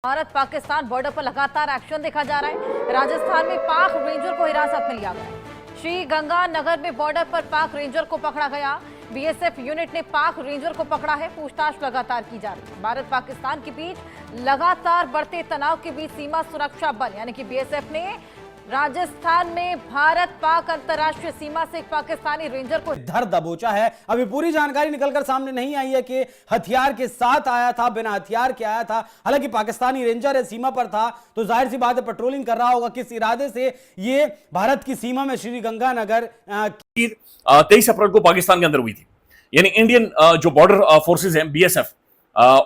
Bharat Pakistan border पर लगातार action देखा जा रहा है। राजस्थान में पाक रेंजर को हिरासत में लिया गया। श्री गंगानगर में बॉर्डर पर पाक रेंजर को पकड़ा गया। बीएसएफ यूनिट ने पाक रेंजर को पकड़ा है। पूछताछ लगातार की जा रही है। भारत पाकिस्तान के बीच लगातार बढ़ते तनाव के बीच सीमा सुरक्षा बल यानी कि बीएसएफ ने राजस्थान में भारत पाक अंतर्राष्ट्रीय सीमा से एक पाकिस्तानी रेंजर को धर दबोचा है। अभी पूरी जानकारी निकलकर सामने नहीं आई है कि हथियार के साथ आया था, बिना हथियार के आया था। हालांकि पाकिस्तानी रेंजर है, सीमा पर था, तो जाहिर सी बात है पेट्रोलिंग कर रहा होगा। किस इरादे से ये भारत की सीमा में श्री गंगानगर 23 अप्रैल को पाकिस्तान के अंदर हुई थी। यानी इंडियन जो बॉर्डर फोर्सेज हैं बीएसएफ,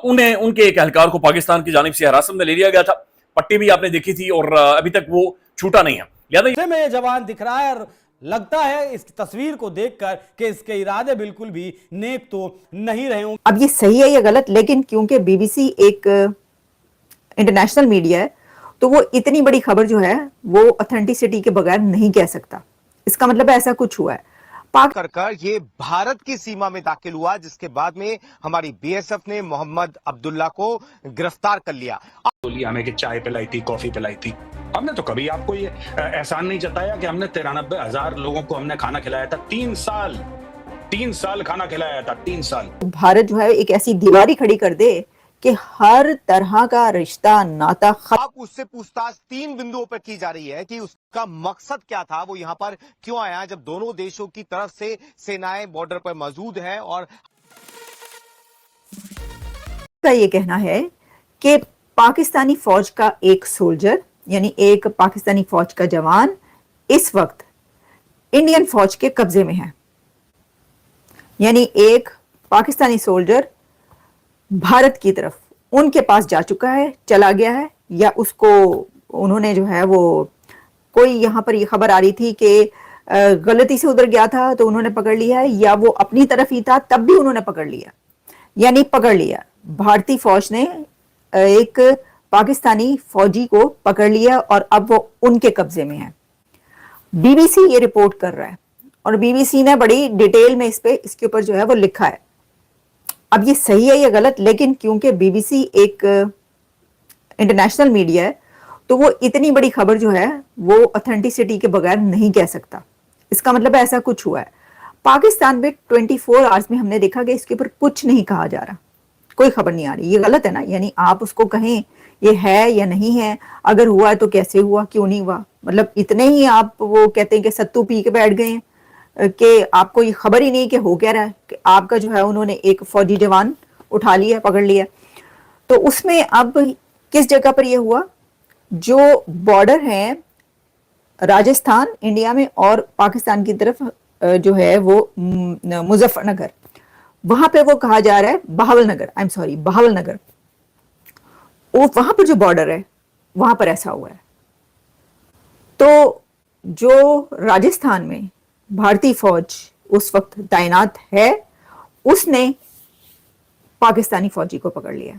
उन्हें उनके एक एहलकार को पाकिस्तान की जानिब से हिरासत में ले लिया गया था। पट्टी भी आपने देखी थी और अभी तक वो छूटा नहीं है। लिहाजा में ये जवान दिख रहा है और लगता है इस तस्वीर को देखकर कि इसके इरादे बिल्कुल भी नेक तो नहीं रहे होंगे। अब ये सही है या गलत, लेकिन क्योंकि बीबीसी एक इंटरनेशनल मीडिया है तो वो इतनी बड़ी खबर जो है वो ऑथेंटिसिटी के बगैर नहीं कह सकता। इसका मतलब ऐसा कुछ हुआ है। कर ये भारत की सीमा में दाखिल हुआ, जिसके बाद में हमारी बीएसएफ ने मोहम्मद अब्दुल्ला को गिरफ्तार कर लिया। बोली हमें कि चाय पिलाई थी, कॉफी पिलाई थी। हमने तो कभी आपको ये एहसान नहीं जताया कि हमने 93,000 लोगों को हमने खाना खिलाया था। 3 साल खाना खिलाया था। 3 साल। भारत जो है एक ऐसी दीवारी खड़ी कर दे कि हर तरह का रिश्ता नाता अब उससे पूछताछ 3 बिंदुओं पर की जा रही है कि उसका मकसद क्या था, वो यहाँ पर क्यों आया, जब दोनों देशों की तरफ से सेनाएं बॉर्डर पर मौजूद हैं। और का ये कहना है कि पाकिस्तानी फौज का एक सोल्जर यानी एक पाकिस्तानी फौज का जवान इस वक्त इंडियन फौज के कब्जे में है। यानी एक पाकिस्तानी सोल्जर भारत की तरफ उनके पास जा चुका है, चला गया है, या उसको उन्होंने जो है वो कोई यहाँ पर ये खबर आ रही थी कि गलती से उधर गया था तो उन्होंने पकड़ लिया है, या वो अपनी तरफ ही था तब भी उन्होंने पकड़ लिया। यानी पकड़ लिया, भारतीय फौज ने एक पाकिस्तानी फौजी को पकड़ लिया और अब वो उनके कब्जे में है। बीबीसी ये रिपोर्ट कर रहा है और बीबीसी ने बड़ी डिटेल में इसके ऊपर जो है वो लिखा है। अब ये सही है या गलत, लेकिन क्योंकि बीबीसी एक इंटरनेशनल मीडिया है तो वो इतनी बड़ी खबर जो है वो ऑथेंटिसिटी के बगैर नहीं कह सकता। इसका मतलब ऐसा कुछ हुआ है। पाकिस्तान में 24 आवर्स में हमने देखा कि इसके ऊपर कुछ नहीं कहा जा रहा, कोई खबर नहीं आ रही। ये गलत है ना। यानी आप उसको कहें ये है या नहीं है, अगर हुआ है तो कैसे हुआ, क्यों नहीं हुआ। मतलब इतने ही आप वो कहते हैं कि सत्तू पी के बैठ गए हैं कि आपको ये खबर ही नहीं कि हो क्या रहा है, कि आपका जो है उन्होंने एक फौजी जवान उठा लिया, पकड़ लिया। तो उसमें अब किस जगह पर ये हुआ, जो बॉर्डर है राजस्थान इंडिया में और पाकिस्तान की तरफ जो है वो मुजफ्फरनगर, वहां पे वो कहा जा रहा है बहावलनगर, वहां पर जो बॉर्डर है वहां पर ऐसा हुआ है। तो जो राजस्थान में भारतीय फौज उस वक्त तैनात है उसने पाकिस्तानी फौजी को पकड़ लिया।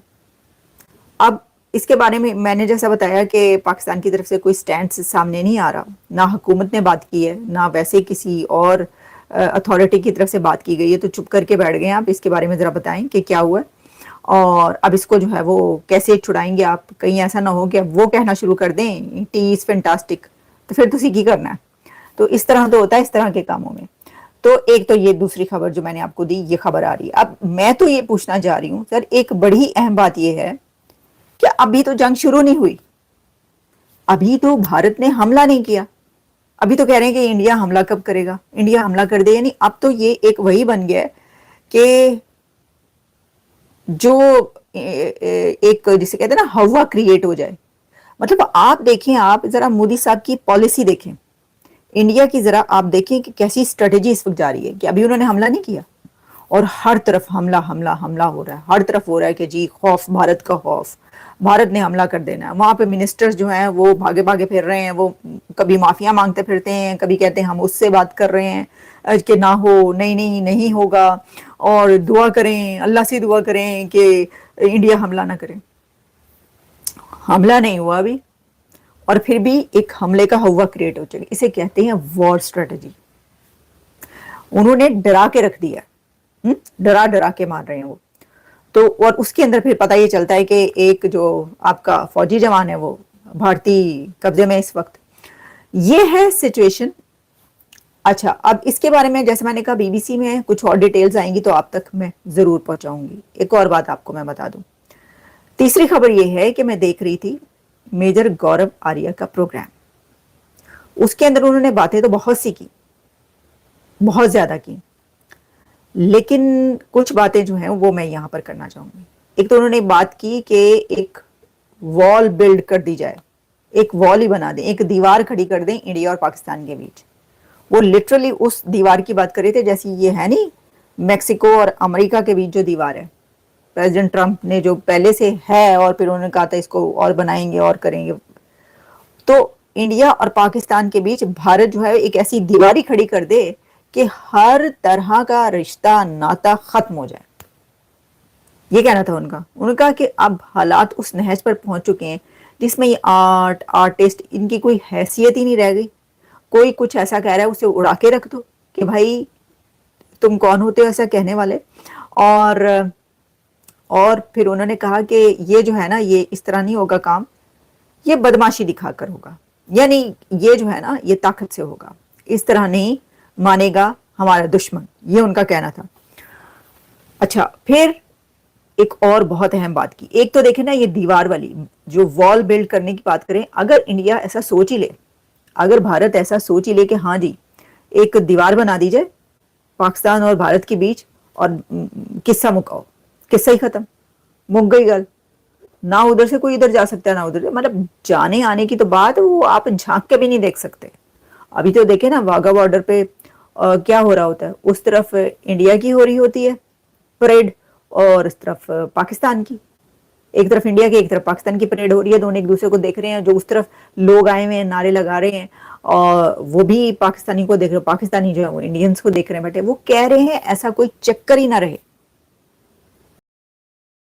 अब इसके बारे में मैंने जैसा बताया कि पाकिस्तान की तरफ से कोई स्टैंड सामने नहीं आ रहा, ना हुकूमत ने बात की है, ना वैसे किसी और अथॉरिटी की तरफ से बात की गई है। तो चुप करके बैठ गए। आप इसके बारे में जरा बताएं कि क्या हुआ और अब इसको जो है वो कैसे छुड़ाएंगे आप। कहीं ऐसा ना हो कि अब वो कहना शुरू कर दें टी इज फैंटास्टिक, तो फिर तुसी की करना है। तो इस तरह तो होता है इस तरह के कामों में। तो एक तो ये दूसरी खबर जो मैंने आपको दी, ये खबर आ रही है। अब मैं तो ये पूछना चाह रही हूँ सर, एक बड़ी अहम बात ये है कि अभी तो जंग शुरू नहीं हुई, अभी तो भारत ने हमला नहीं किया। अभी तो कह रहे हैं कि इंडिया हमला कब करेगा, इंडिया हमला कर दे। यानी अब तो ये एक वही बन गया है कि जो एक जिसे कहते हैं ना हवा क्रिएट हो जाए। मतलब आप देखें, आप जरा मोदी साहब की पॉलिसी देखें, इंडिया की जरा आप देखें कि कैसी स्ट्रेटेजी इस वक्त जा रही है कि अभी उन्होंने हमला नहीं किया और हर तरफ हमला हो रहा है। हर तरफ हो रहा है कि जी खौफ, भारत का खौफ, भारत ने हमला कर देना है। वहां पे मिनिस्टर्स जो हैं वो भागे भागे फिर रहे हैं, वो कभी माफिया मांगते फिरते हैं, कभी कहते हैं हम उससे बात कर रहे हैं कि ना हो, नहीं होगा, और दुआ करें, अल्लाह से दुआ करें कि इंडिया हमला ना करे। हमला नहीं हुआ अभी और फिर भी एक हमले का हवा क्रिएट हो चुका। इसे कहते हैं वॉर स्ट्रेटेजी। उन्होंने डरा के रख दिया, डरा के मार रहे हैं वो। तो और उसके अंदर फिर पता ये चलता है कि एक जो आपका फौजी जवान है वो भारतीय कब्जे में इस वक्त। ये है सिचुएशन। अच्छा, अब इसके बारे में जैसे मैंने कहा बीबीसी में कुछ और डिटेल्स आएंगी तो आप तक मैं जरूर पहुंचाऊंगी। एक और बात आपको मैं बता दूं, तीसरी खबर ये है कि मैं देख रही थी मेजर गौरव आर्या का प्रोग्राम। उसके अंदर उन्होंने बातें तो बहुत सी की, बहुत ज्यादा की, लेकिन कुछ बातें जो हैं वो मैं यहां पर करना चाहूंगी। एक तो उन्होंने बात की कि एक वॉल बिल्ड कर दी जाए, एक वॉल ही बना दें, एक दीवार खड़ी कर दें इंडिया और पाकिस्तान के बीच। वो लिटरली उस दीवार की बात कर रहे थे जैसे ये है नहीं मेक्सिको और अमेरिका के बीच जो दीवार है, प्रेसिडेंट ट्रंप ने जो पहले से है और फिर उन्होंने कहा था इसको और बनाएंगे और करेंगे। तो इंडिया और पाकिस्तान के बीच भारत जो है एक ऐसी दीवार ही खड़ी कर दे कि हर तरह का रिश्ता नाता खत्म हो जाए। ये कहना था उनका। उन्होंने कहा कि अब हालात उस नहज पर पहुंच चुके हैं जिसमें ये आर्टिस्ट इनकी कोई हैसियत ही नहीं रह गई। कोई कुछ ऐसा कह रहा है उसे उड़ा के रख दो कि भाई तुम कौन होते हो ऐसा कहने वाले। और फिर उन्होंने कहा कि ये जो है ना, ये इस तरह नहीं होगा काम, ये बदमाशी दिखाकर होगा, यानी ये जो है ना ये ताकत से होगा, इस तरह नहीं मानेगा हमारा दुश्मन, ये उनका कहना था। अच्छा, फिर एक और बहुत अहम बात की। एक तो देखें ना ये दीवार वाली जो वॉल बिल्ड करने की बात करें, अगर इंडिया ऐसा सोच ही ले, अगर भारत ऐसा सोच ही ले कि हाँ जी एक दीवार बना दी जाए पाकिस्तान और भारत के बीच और किस्सा मुकाओ, किस्सा ही खत्म, मुक गई गल, ना उधर से कोई इधर जा सकता है ना उधर से, मतलब जाने आने की तो बात वो आप झांक के भी नहीं देख सकते। अभी तो देखे ना वाघा बॉर्डर पे क्या हो रहा होता है, उस तरफ इंडिया की हो रही होती है परेड और इस तरफ पाकिस्तान की, एक तरफ इंडिया की एक तरफ पाकिस्तान की परेड हो रही है, दोनों एक दूसरे को देख रहे हैं। जो उस तरफ लोग आए हुए हैं नारे लगा रहे हैं और वो भी पाकिस्तानी को देख रहे हैं, पाकिस्तानी जो है वो इंडियंस को देख रहे हैं, बेटे वो कह रहे हैं ऐसा कोई चक्कर ही ना रहे।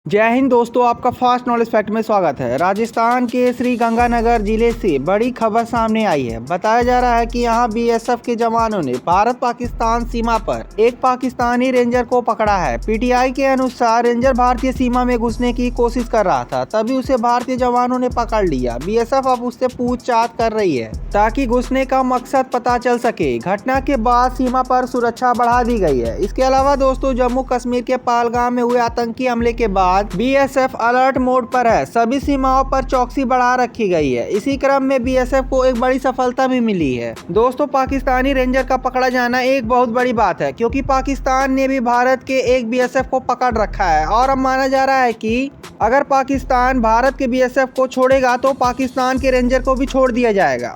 जय हिंद दोस्तों, आपका फास्ट नॉलेज फैक्ट में स्वागत है। राजस्थान के श्रीगंगानगर जिले से बड़ी खबर सामने आई है। बताया जा रहा है कि यहां बीएसएफ के जवानों ने भारत पाकिस्तान सीमा पर एक पाकिस्तानी रेंजर को पकड़ा है। पीटीआई के अनुसार रेंजर भारतीय सीमा में घुसने की कोशिश कर रहा था, तभी उसे भारतीय जवानों ने पकड़ लिया। बीएसएफ अब उससे पूछताछ कर रही है ताकि घुसने का मकसद पता चल सके। घटना के बाद सीमा पर सुरक्षा बढ़ा दी गई है। इसके अलावा दोस्तों, जम्मू कश्मीर के पहलगाम में हुए आतंकी हमले के बाद बीएसएफ अलर्ट मोड पर है। सभी सीमाओं पर चौकसी बढ़ा रखी गई है। इसी क्रम में बीएसएफ को एक बड़ी सफलता भी मिली है। दोस्तों, पाकिस्तानी रेंजर का पकड़ा जाना एक बहुत बड़ी बात है, क्योंकि पाकिस्तान ने भी भारत के एक बीएसएफ को पकड़ रखा है और अब माना जा रहा है कि अगर पाकिस्तान भारत के बीएसएफ को छोड़ेगा तो पाकिस्तान के रेंजर को भी छोड़ दिया जाएगा।